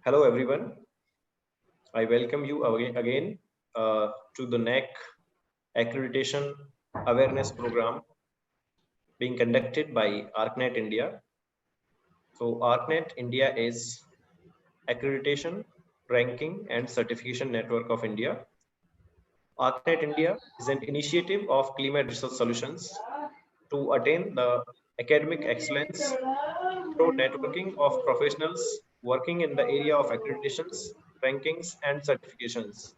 Hello everyone. I welcome you again to the Naac Accreditation Awareness Program being conducted by Arcnet India. So Arcnet India is Accreditation, Ranking and Certification Network of India. Arcnet India is an initiative of climate research solutions to attain the academic excellence through networking of professionals working in the area of accreditations, rankings, and certifications.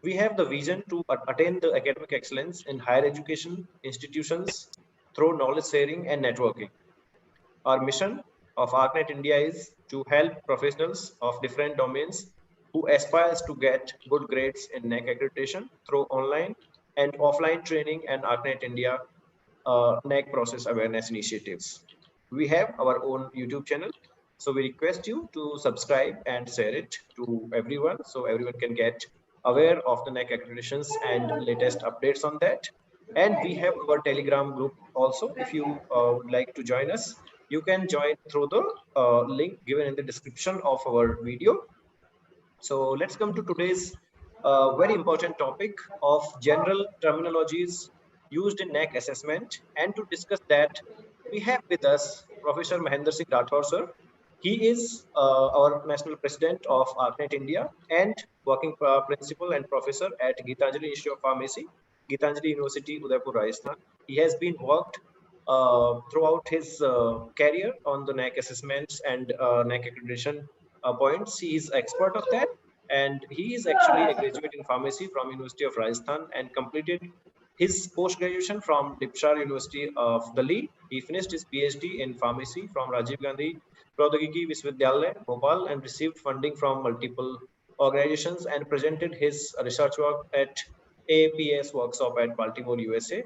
We have the vision to attain the academic excellence in higher education institutions through knowledge sharing and networking. Our mission of Arcnet India is to help professionals of different domains who aspires to get good grades in Naac accreditation through online and offline training and Arcnet India Naac process awareness initiatives. We have our own YouTube channel, so we request you to subscribe and share it to everyone so everyone can get aware of the Naac accreditations and latest updates on that. And we have our Telegram group also. If you would like to join us, you can join through the link given in the description of our video. So let's come to today's very important topic of general terminologies used in Naac assessment. And to discuss that, we have with us Professor Mahendra Singh Rathore, sir. He is our National President of Arcnet India and working principal and professor at Gitanjali Institute of Pharmacy, Gitanjali University, Udaipur, Rajasthan. He has been worked throughout his career on the Naac assessments and Naac accreditation points. He is expert of that, and he is actually a graduate in pharmacy from University of Rajasthan and completed his post-graduation from Dipshar University of Delhi. He finished his PhD in pharmacy from Rajiv Gandhi Praudhogiki Vishwavidyalaya, Bhopal, and received funding from multiple organizations and presented his research work at AAPS workshop at Baltimore, USA.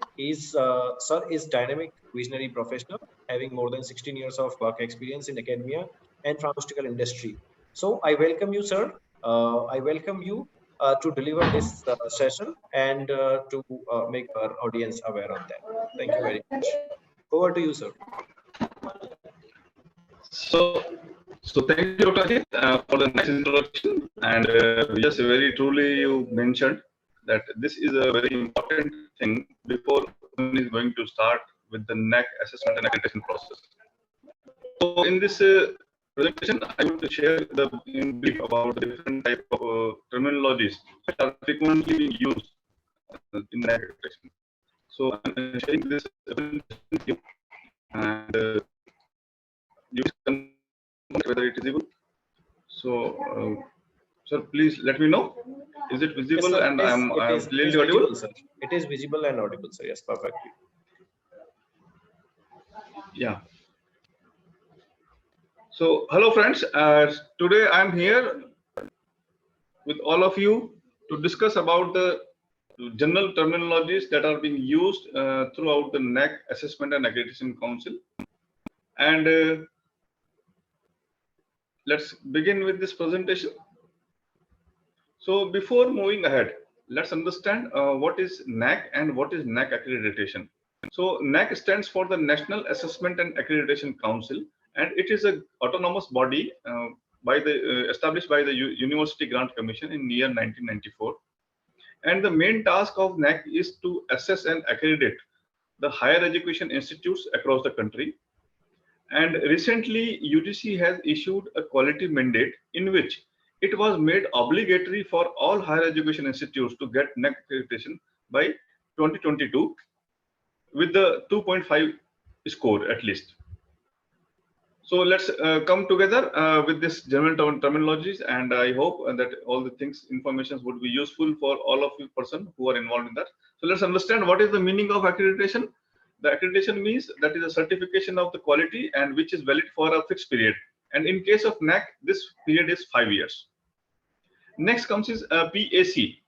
Sir is dynamic visionary professional, having more than 16 years of work experience in academia and pharmaceutical industry. So I welcome you, sir. I welcome you to deliver this session and to make our audience aware of that. Thank you very much. Over to you, sir. So thank you, Dr. Ajit, for the nice introduction. And yes, very truly you mentioned that this is a very important thing before one is going to start with the Naac assessment and accreditation process. So in this presentation, I want to share the in brief about the different type of terminologies that are frequently being used in Naac accreditation. So I'm sharing this presentation with you, and you can whether it is visible. So, sir, please let me know. Is it visible? Yes, and I'm clearly audible? Sir. It is visible and audible, sir. Yes, perfectly. Yeah. So, hello, friends. Today I'm here with all of you to discuss about the general terminologies that are being used throughout the Naac Assessment and Accreditation Council. And let's begin with this presentation. So before moving ahead, let's understand what is Naac and what is Naac accreditation. So Naac stands for the National Assessment and Accreditation Council, and it is an autonomous body established by the University Grant Commission in year 1994. And the main task of Naac is to assess and accredit the higher education institutes across the country. And recently, UGC has issued a quality mandate in which it was made obligatory for all higher education institutes to get Naac accreditation by 2022 with the 2.5 score at least. So let's come together with this general terminologies, and I hope that all the things, information would be useful for all of you person who are involved in that. So let's understand what is the meaning of accreditation. The accreditation means that is a certification of the quality and which is valid for a fixed period. And in case of Naac, this period is 5 years. Next comes is PAC.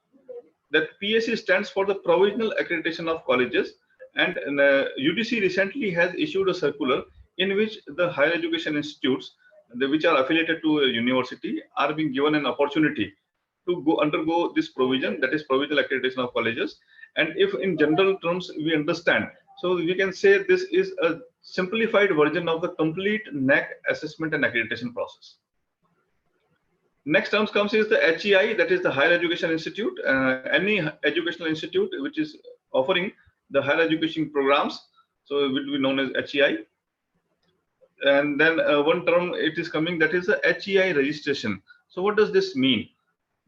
That PAC stands for the Provisional Accreditation of Colleges. And UGC recently has issued a circular in which the higher education institutes, which are affiliated to a university, are being given an opportunity to undergo this provision, that is Provisional Accreditation of Colleges. And if in general terms we understand, so we can say this is a simplified version of the complete Naac assessment and accreditation process. Next terms comes is the HEI, that is the Higher Education Institute. Any educational institute which is offering the higher education programs, so it will be known as HEI. And then one term it is coming, that is the HEI registration. So what does this mean?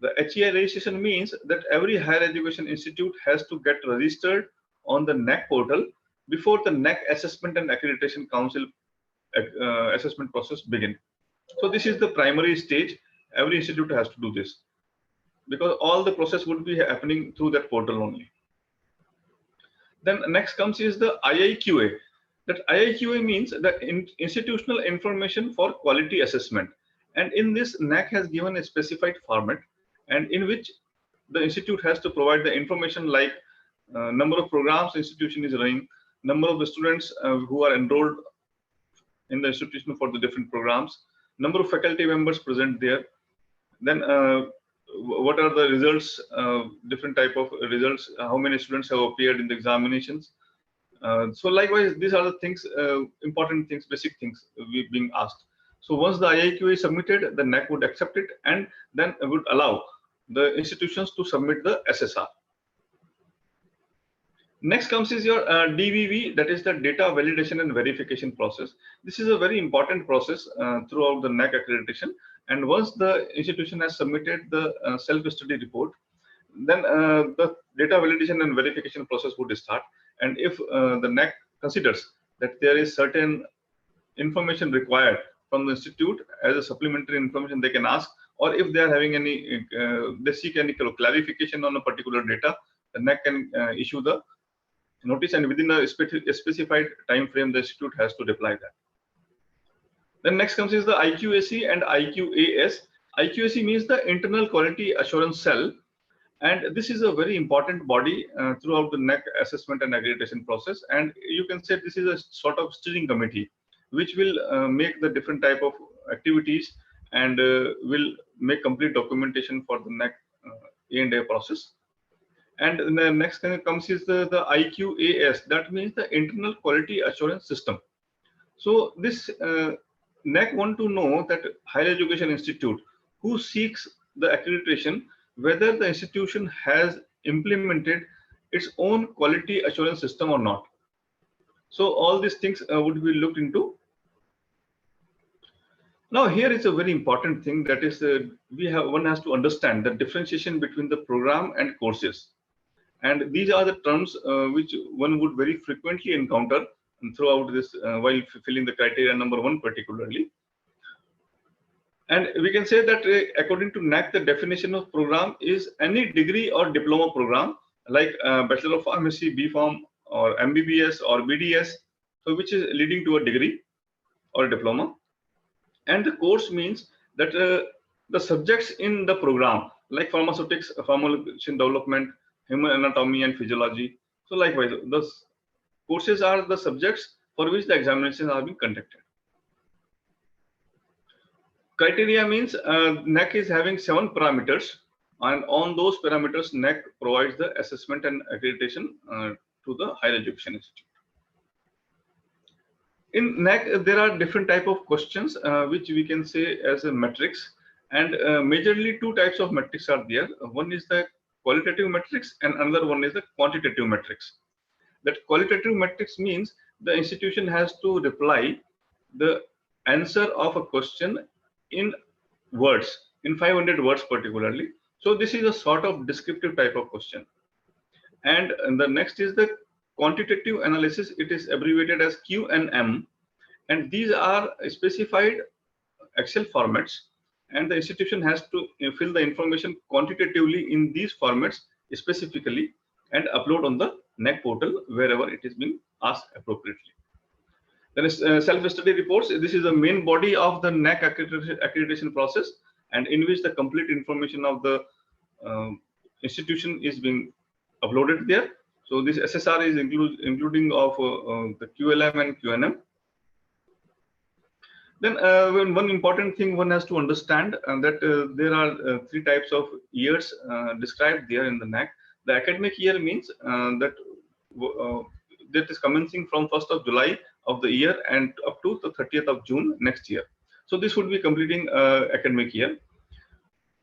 The HEI registration means that every higher education institute has to get registered on the Naac portal before the Naac Assessment and Accreditation Council assessment process begin. So this is the primary stage. Every institute has to do this because all the process would be happening through that portal only. Then next comes is the IIQA. That IIQA means the institutional information for quality assessment. And in this, Naac has given a specified format, and in which the institute has to provide the information like number of programs the institution is running, number of the students who are enrolled in the institution for the different programs, number of faculty members present there, then what are the results, different type of results, how many students have appeared in the examinations. So likewise, these are the things, important things, basic things being asked. So once the IIQA is submitted, the Naac would accept it and then would allow the institutions to submit the SSR. Next comes is your DVV, that is the data validation and verification process. This is a very important process throughout the Naac accreditation. And once the institution has submitted the self-study report, then the data validation and verification process would start. And if the Naac considers that there is certain information required from the institute as a supplementary information, they can ask, or if they are having any, they seek any clarification on a particular data, the Naac can issue the notice, and within a specified time frame, the institute has to reply that. Then next comes is the IQAC and IQAS. IQAC means the Internal Quality Assurance Cell, and this is a very important body throughout the Naac assessment and accreditation process. And you can say this is a sort of steering committee, which will make the different type of activities and will make complete documentation for the Naac A&A process. And the next thing that comes is the IQAS, that means the Internal Quality Assurance System. So this Naac want to know that higher education institute who seeks the accreditation, whether the institution has implemented its own quality assurance system or not. So all these things would be looked into. Now here is a very important thing, that is one has to understand the differentiation between the program and courses. And these are the terms which one would very frequently encounter throughout this while filling the criteria number 1 particularly. And we can say that according to Naac, the definition of program is any degree or diploma program like Bachelor of Pharmacy, B.Pharm, or MBBS or BDS, so which is leading to a degree or a diploma. And the course means that the subjects in the program like pharmaceutics, formulation development, human anatomy and physiology. So likewise, the courses are the subjects for which the examinations are being conducted. Criteria means Naac is having 7 parameters, and on those parameters, Naac provides the assessment and accreditation to the higher education institute. In Naac, there are different type of questions which we can say as a metrics, and majorly 2 types of metrics are there. One is the qualitative metrics and another one is the quantitative metrics. That qualitative metrics means the institution has to reply the answer of a question in words, in 500 words particularly. So this is a sort of descriptive type of question. And the next is the quantitative analysis. It is abbreviated as Q&M, and these are specified Excel formats, and the institution has to fill the information quantitatively in these formats specifically and upload on the Naac portal wherever it is being asked appropriately. Then is self-study reports. This is the main body of the Naac accreditation process, and in which the complete information of the institution is being uploaded there. So this SSR is including of the QLM and QNM. Then one important thing one has to understand that there are 3 types of years described there in the Naac. The academic year means that is commencing from 1st of July of the year and up to the 30th of June next year. So this would be completing academic year.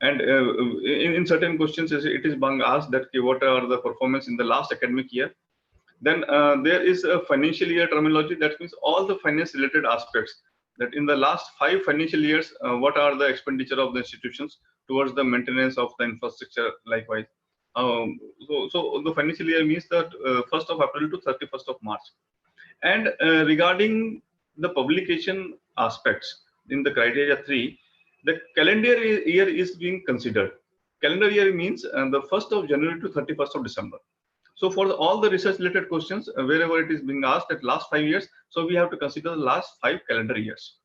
And in certain questions, it is being asked that what are the performance in the last academic year. Then there is a financial year terminology. That means all the finance related aspects, that in the last 5 financial years, what are the expenditure of the institutions towards the maintenance of the infrastructure likewise. So the financial year means that 1st of April to 31st of March. And regarding the publication aspects in the criteria 3, the calendar year is being considered. Calendar year means the 1st of January to 31st of December. So for all the research related questions, wherever it is being asked at last 5 years, so we have to consider the last 5 calendar years.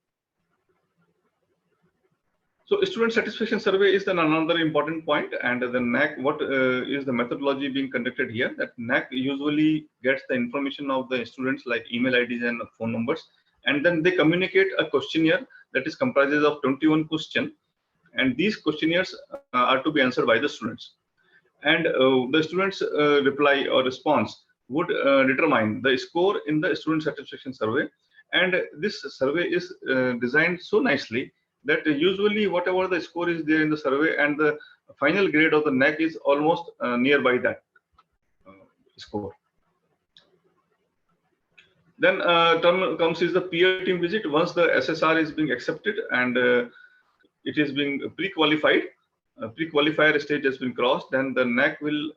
So student satisfaction survey is then another important point, and the Naac, what is the methodology being conducted here? That Naac usually gets the information of the students like email IDs and phone numbers, and then they communicate a questionnaire that is comprises of 21 questions, and these questionnaires are to be answered by the students. And the students' reply or response would determine the score in the student satisfaction survey. And this survey is designed so nicely that usually whatever the score is there in the survey and the final grade of the Naac is almost nearby that score. Then term comes is the peer team visit. Once the SSR is being accepted and it is being pre-qualified, pre-qualifier stage has been crossed, then the Naac will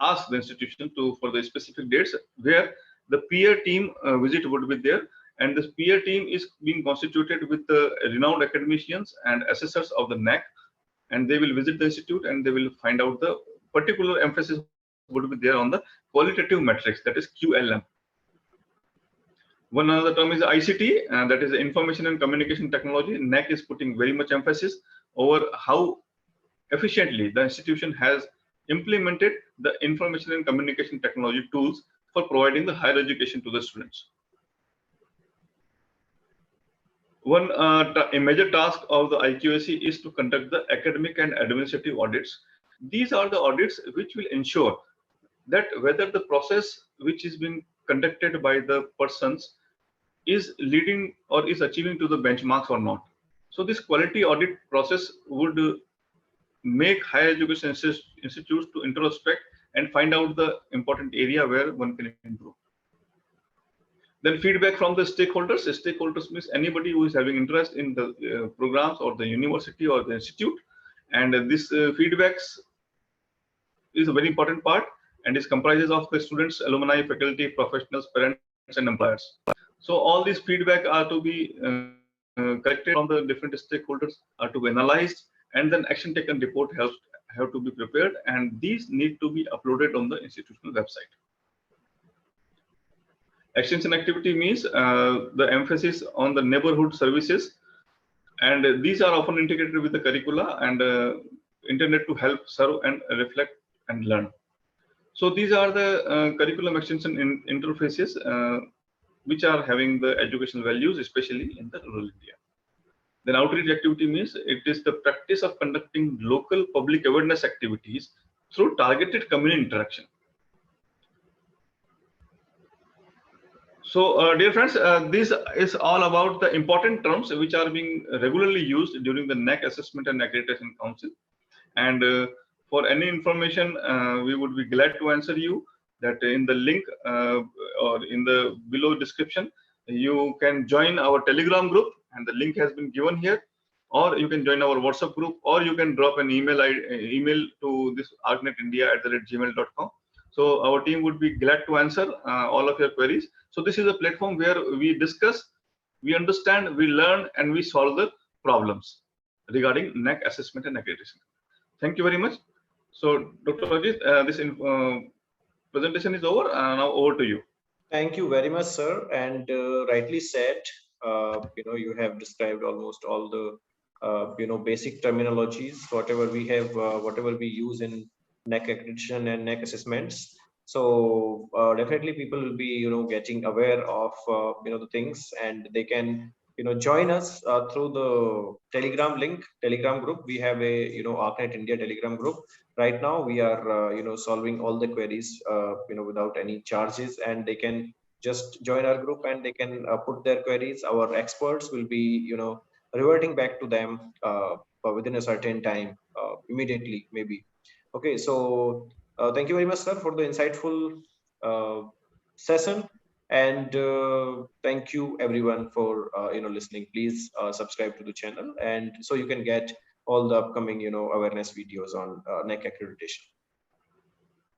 ask the institution for the specific dates where the peer team visit would be there. And this peer team is being constituted with the renowned academicians and assessors of the Naac, and they will visit the institute and they will find out the particular emphasis would be there on the qualitative metrics, that is QLM. One other term is ICT, and that is information and communication technology. Naac is putting very much emphasis over how efficiently the institution has implemented the information and communication technology tools for providing the higher education to the students. A major task of the IQAC is to conduct the academic and administrative audits. These are the audits which will ensure that whether the process which is being conducted by the persons is leading or is achieving to the benchmarks or not. So this quality audit process would make higher education institutes to introspect and find out the important area where one can improve. Then feedback from the stakeholders. Stakeholders means anybody who is having interest in the programs or the university or the institute. And this feedbacks is a very important part and is comprises of the students, alumni, faculty, professionals, parents, and employers. So all these feedback are to be collected from the different stakeholders, are to be analyzed, and then action taken report have to be prepared, and these need to be uploaded on the institutional website. Extension activity means the emphasis on the neighborhood services, and these are often integrated with the curricula and intended to help serve and reflect and learn. So these are the curriculum extension interfaces which are having the educational values, especially in the rural India. Then outreach activity means it is the practice of conducting local public awareness activities through targeted community interaction. So, dear friends, this is all about the important terms which are being regularly used during the Naac Assessment and Accreditation Council. And for any information, we would be glad to answer you. That in the link or in the below description, you can join our Telegram group, and the link has been given here. Or you can join our WhatsApp group, or you can drop an email to this arcnetindia@gmail.com. So our team would be glad to answer all of your queries. So this is a platform where we discuss, we understand, we learn, and we solve the problems regarding Naac assessment and accreditation. Thank you very much. So Dr. Ajit, this presentation is over. Now over to you. Thank you very much, sir. And rightly said, you have described almost all the basic terminologies, whatever we have, whatever we use in Naac accreditation and Naac assessments. So definitely people will be getting aware of the things, and they can join us through the Telegram group. We have a Arcnet India Telegram group. Right now we are solving all the queries without any charges, and they can just join our group and they can put their queries. Our experts will be reverting back to them within a certain time, immediately maybe. Okay, so thank you very much, sir, for the insightful session, and thank you everyone for listening. Please subscribe to the channel, and so you can get all the upcoming awareness videos on NAC accreditation.